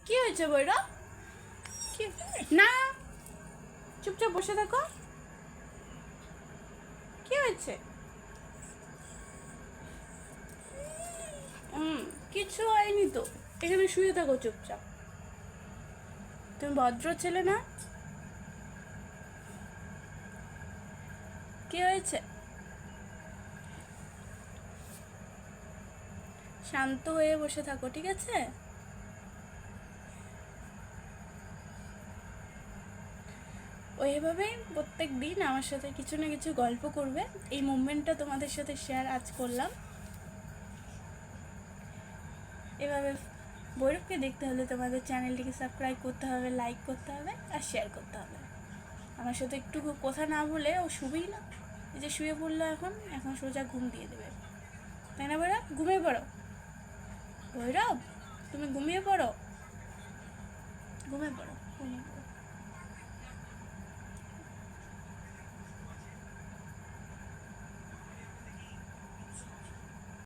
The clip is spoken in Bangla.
কি হয়েছে ভৈরব? কি না, চুপচাপ বসে থাকো। কি হয়েছে? কিছু হয়নি তো, এখানে শুয়ে থাকো চুপচাপ। তুমি ভদ্র ছেলে না? কি হয়েছে? শান্ত হয়ে বসে থাকো, ঠিক আছে? ওইভাবেই প্রত্যেক দিন আমার সাথে কিছু না কিছু গল্প করবে। এই মুভমেন্টটা তোমাদের সাথে শেয়ার আজ করলাম। এভাবে ভৈরবকে দেখতে হলে তোমাদের চ্যানেলটিকে সাবস্ক্রাইব করতে হবে, লাইক করতে হবে আর শেয়ার করতে হবে। আমার সাথে একটু কথা না বলে ও শুবেই না। এই যে শুয়ে পড়লো, এখন এখন সোজা ঘুম দিয়ে দেবে, তাই না ভৈরব? ঘুমিয়ে পড়ো ভৈরব, তুমি ঘুমিয়ে পড়ো, ঘুমিয়ে পড়ো, ঘুমিয়ে পড়ো।